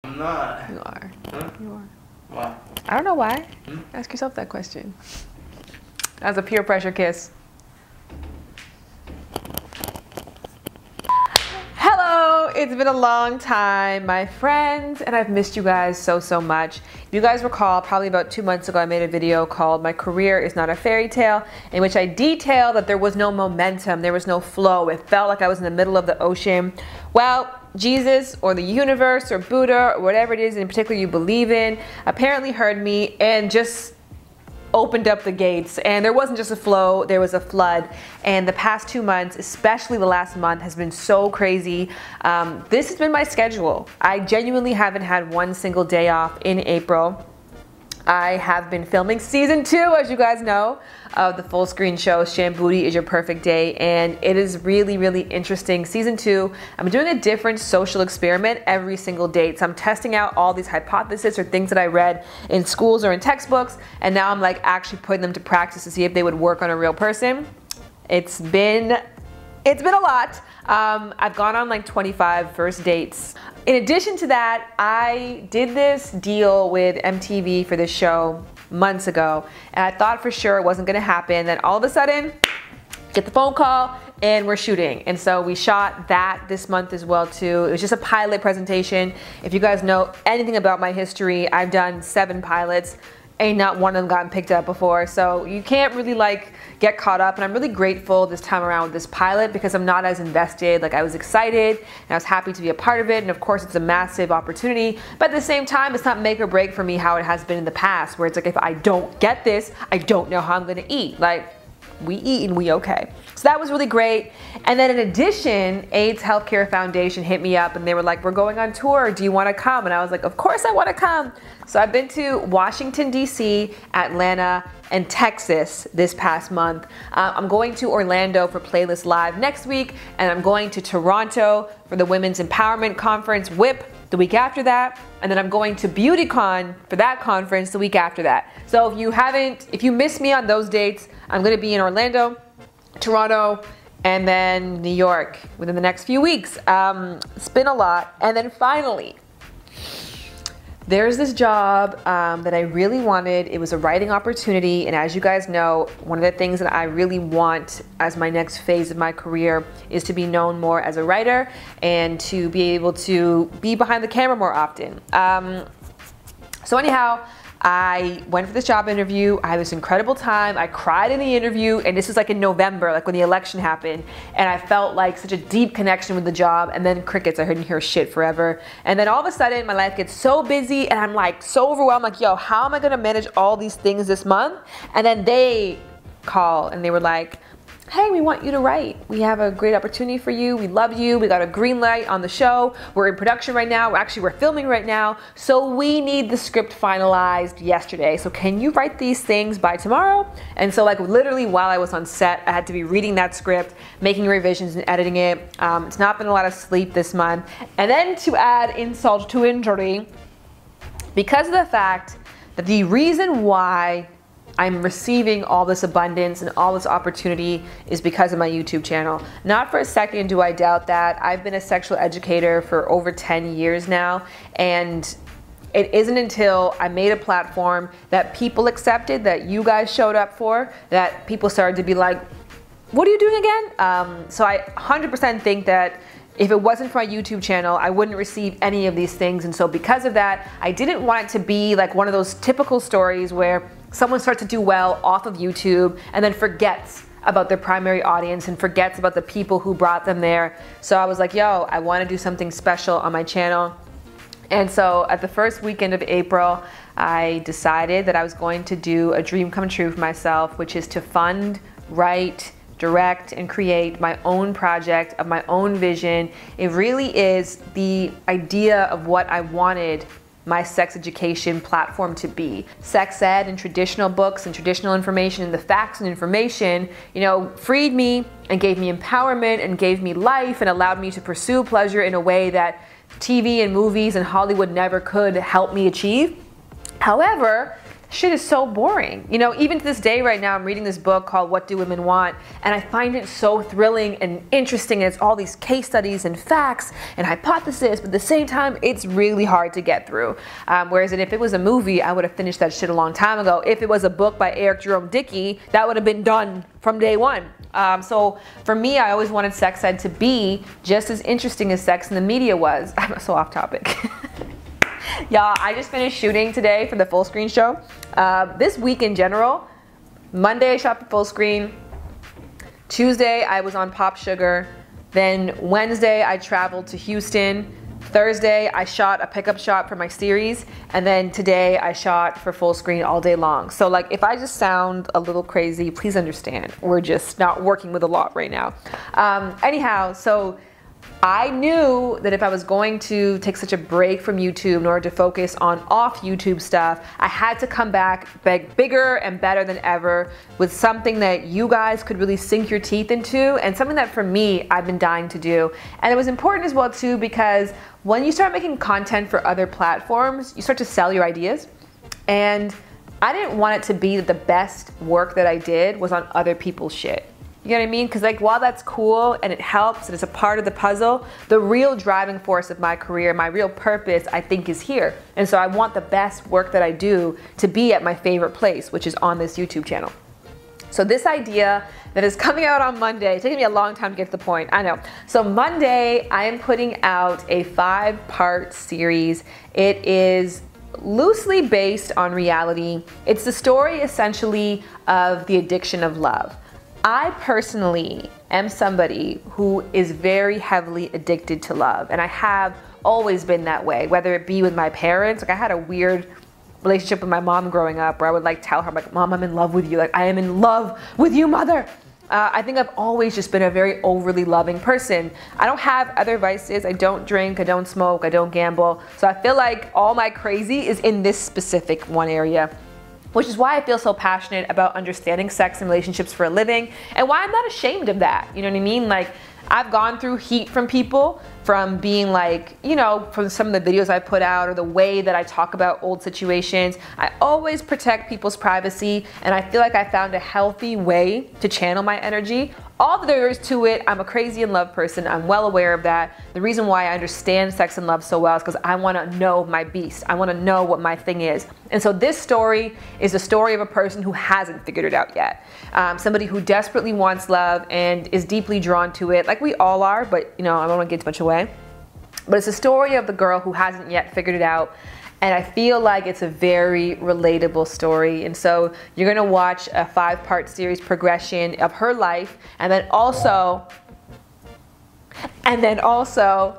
I'm not. You are. Huh? You are. Why? I don't know why. Hmm? Ask yourself that question. That was a peer pressure kiss. Hello, it's been a long time, my friends, and I've missed you guys so much. If you guys recall, probably about 2 months ago, I made a video called My Career is Not a Fairy Tale, in which I detailed that there was no momentum, there was no flow. It felt like I was in the middle of the ocean. Well, Jesus or the universe or Buddha or whatever it is in particular you believe in apparently heard me and just opened up the gates, and there wasn't just a flow, there was a flood. And the past 2 months, especially the last month, has been so crazy. This has been my schedule. I genuinely haven't had one single day off in April. I have been filming season 2, as you guys know, of the full screen show Shambooty Is Your Perfect Day, and it is really interesting. Season 2, I'm doing a different social experiment every single date. So I'm testing out all these hypotheses or things that I read in schools or in textbooks, and now I'm like actually putting them to practice to see if they would work on a real person. It's been a lot. I've gone on like 25 first dates. In addition to that, I did this deal with MTV for this show months ago, and I thought for sure it wasn't gonna happen. Then all of a sudden, get the phone call and we're shooting. And so we shot that this month as well too. It was just a pilot presentation. If you guys know anything about my history, I've done 7 pilots. Ain't not one of them gotten picked up before, so you can't really like get caught up. And I'm really grateful this time around with this pilot because I'm not as invested. Like, I was excited and I was happy to be a part of it, and of course it's a massive opportunity, but at the same time it's not make or break for me how it has been in the past, where it's like if I don't get this, I don't know how I'm gonna eat. Like, we eat and we okay. So that was really great. And then in addition, AIDS Healthcare Foundation hit me up and they were like, we're going on tour, do you wanna come? And I was like, of course I wanna come. So I've been to Washington, DC, Atlanta, and Texas this past month. I'm going to Orlando for Playlist Live next week, and I'm going to Toronto for the Women's Empowerment Conference, WHIP, the week after that, and then I'm going to BeautyCon for that conference the week after that. So if you missed me on those dates, I'm gonna be in Orlando, Toronto, and then New York within the next few weeks. It's been a lot. And then finally, there's this job that I really wanted. It was a writing opportunity, and as you guys know, one of the things that I really want as my next phase of my career is to be known more as a writer and to be able to be behind the camera more often. So anyhow, I went for this job interview. I had this incredible time. I cried in the interview, and this was like in November, like when the election happened, and I felt like such a deep connection with the job, and then crickets. I didn't hear shit forever. And then all of a sudden my life gets so busy and I'm like so overwhelmed, like, yo, how am I gonna manage all these things this month? And then they call and they were like, hey, we want you to write. We have a great opportunity for you. We love you. We got a green light on the show. We're in production right now. We're filming right now. So we need the script finalized yesterday. So can you write these things by tomorrow? And so like literally while I was on set, I had to be reading that script, making revisions and editing it. It's not been a lot of sleep this month. And then to add insult to injury, because of the fact that the reason why I'm receiving all this abundance and all this opportunity is because of my YouTube channel. Not for a second do I doubt that. I've been a sexual educator for over 10 years now, and it isn't until I made a platform that people accepted, that you guys showed up for, that people started to be like, what are you doing again? So I 100% think that if it wasn't for my YouTube channel, I wouldn't receive any of these things. And so because of that, I didn't want it to be like one of those typical stories where someone starts to do well off of YouTube and then forgets about their primary audience and forgets about the people who brought them there. So I was like, yo, I want to do something special on my channel. And so at the first weekend of April, I decided that I was going to do a dream come true for myself, which is to fund, write, direct, and create my own project of my own vision. It really is the idea of what I wanted my sex education platform to be. Sex ed and traditional books and traditional information and the facts and information, you know, freed me and gave me empowerment and gave me life and allowed me to pursue pleasure in a way that TV and movies and Hollywood never could help me achieve. However, shit is so boring. You know, even to this day right now, I'm reading this book called What Do Women Want? And I find it so thrilling and interesting. And it's all these case studies and facts and hypotheses, but at the same time, it's really hard to get through. Whereas if it was a movie, I would have finished that shit a long time ago. If it was a book by Eric Jerome Dickey, that would have been done from day one. So for me, I always wanted sex ed to be just as interesting as Sex in the Media was. I'm so off topic. Y'all, I just finished shooting today for the Fullscreen show. This week in general, Monday I shot for Fullscreen. Tuesday I was on Pop Sugar. Then Wednesday I traveled to Houston. Thursday I shot a pickup shot for my series. And then today I shot for Fullscreen all day long. So like if I just sound a little crazy, please understand. We're just not working with a lot right now. Anyhow, so I knew that if I was going to take such a break from YouTube in order to focus on off YouTube stuff, I had to come back bigger and better than ever with something that you guys could really sink your teeth into, and something that for me, I've been dying to do. And it was important as well too, because when you start making content for other platforms, you start to sell your ideas. And I didn't want it to be that the best work that I did was on other people's shit. You know what I mean? Because like while that's cool and it helps and it's a part of the puzzle, the real driving force of my career, my real purpose, I think is here. And so I want the best work that I do to be at my favorite place, which is on this YouTube channel. So this idea that is coming out on Monday, it's taking me a long time to get to the point, I know. So Monday, I am putting out a 5-part series. It is loosely based on reality. It's the story essentially of the addiction of love. I personally am somebody who is very heavily addicted to love, and I have always been that way, whether it be with my parents. Like I had a weird relationship with my mom growing up where I would like tell her, like, Mom, I'm in love with you. Like, I am in love with you, mother. I think I've always just been a very overly loving person. I don't have other vices. I don't drink, I don't smoke, I don't gamble. So I feel like all my crazy is in this specific one area, which is why I feel so passionate about understanding sex and relationships for a living, and why I'm not ashamed of that. You know what I mean? Like, I've gone through heat from people, from being like, you know, from some of the videos I put out or the way that I talk about old situations. I always protect people's privacy, and I feel like I found a healthy way to channel my energy. All that there is to it, I'm a crazy in love person. I'm well aware of that. The reason why I understand sex and love so well is because I want to know my beast. I want to know what my thing is. And so this story is the story of a person who hasn't figured it out yet. Somebody who desperately wants love and is deeply drawn to it, like we all are, but you know, I don't want to give too much away. But it's a story of the girl who hasn't yet figured it out. And I feel like it's a very relatable story. And so you're gonna watch a 5-part series progression of her life. And then also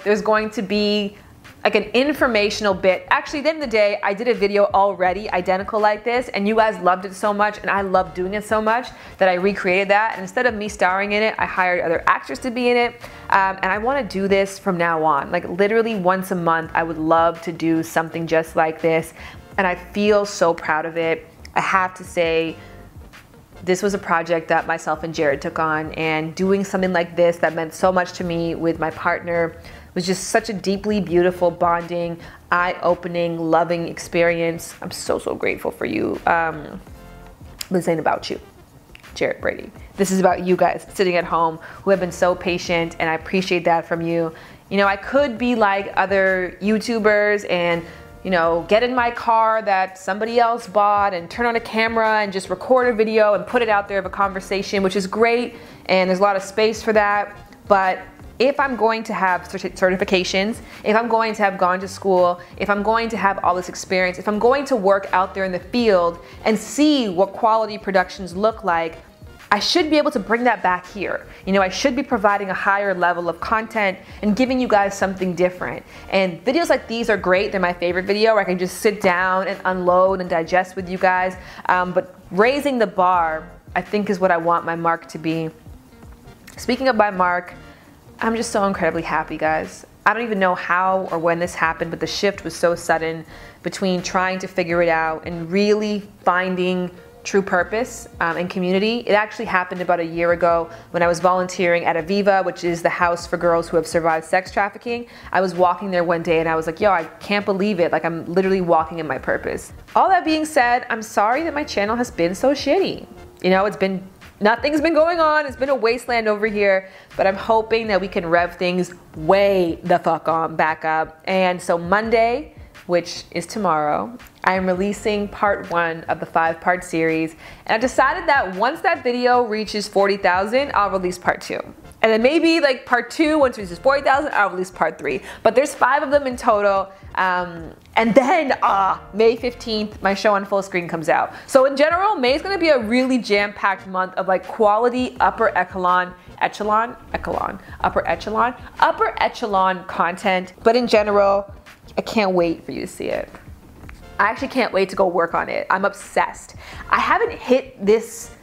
there's going to be like an informational bit. Actually, at the end of the day, I did a video already identical like this, and you guys loved it so much, and I loved doing it so much that I recreated that. And instead of me starring in it, I hired other actors to be in it. And I want to do this from now on. Like literally once a month, I would love to do something just like this. And I feel so proud of it. I have to say, this was a project that myself and Jared took on, and doing something like this that meant so much to me with my partner was just such a deeply beautiful, bonding, eye-opening, loving experience. I'm so, so grateful for you. This ain't about you, Jared Brady. This is about you guys sitting at home who have been so patient, and I appreciate that from you. You know, I could be like other YouTubers and, you know, get in my car that somebody else bought and turn on a camera and just record a video and put it out there of a conversation, which is great, and there's a lot of space for that. But if I'm going to have certifications, if I'm going to have gone to school, if I'm going to have all this experience, if I'm going to work out there in the field and see what quality productions look like, I should be able to bring that back here. You know, I should be providing a higher level of content and giving you guys something different. And videos like these are great. They're my favorite video where I can just sit down and unload and digest with you guys. But raising the bar, I think, is what I want my mark to be. Speaking of my mark, I'm just so incredibly happy, guys. I don't even know how or when this happened, but the shift was so sudden between trying to figure it out and really finding true purpose and community. It actually happened about a year ago when I was volunteering at Aviva, which is the house for girls who have survived sex trafficking. I was walking there one day and I was like, yo, I can't believe it. Like, I'm literally walking in my purpose. All that being said, I'm sorry that my channel has been so shitty. You know, nothing's been going on. It's been a wasteland over here, but I'm hoping that we can rev things way the fuck on back up. And so Monday, which is tomorrow, I am releasing part 1 of the 5-part series. And I've decided that once that video reaches 40,000, I'll release part 2. And then maybe like part 2, once it reaches 40,000, I'll release part 3. But there's 5 of them in total. And then May 15th, my show on Fullscreen comes out. So in general, May is gonna be a really jam-packed month of like quality upper echelon content. But in general, I can't wait for you to see it. I actually can't wait to go work on it. I'm obsessed. I haven't hit this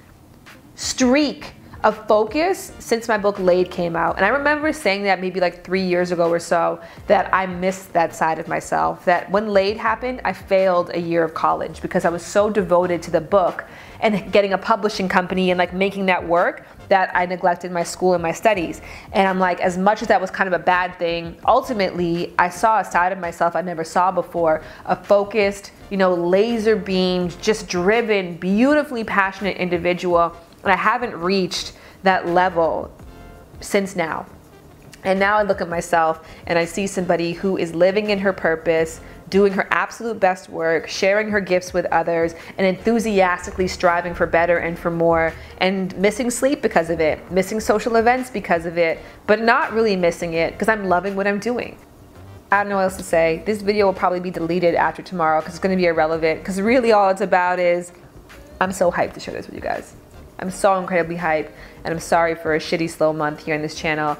streak of focus since my book Laid came out. And I remember saying that maybe like 3 years ago or so, that I missed that side of myself. That when Laid happened, I failed a year of college because I was so devoted to the book and getting a publishing company and like making that work, that I neglected my school and my studies. And I'm like, as much as that was kind of a bad thing, ultimately I saw a side of myself I never saw before, a focused, you know, laser beamed, just driven, beautifully passionate individual. And I haven't reached that level since now. And now I look at myself and I see somebody who is living in her purpose, doing her absolute best work, sharing her gifts with others, and enthusiastically striving for better and for more, and missing sleep because of it, missing social events because of it, but not really missing it because I'm loving what I'm doing. I don't know what else to say. This video will probably be deleted after tomorrow because it's going to be irrelevant, because really all it's about is I'm so hyped to share this with you guys. I'm so incredibly hyped, and I'm sorry for a shitty slow month here on this channel.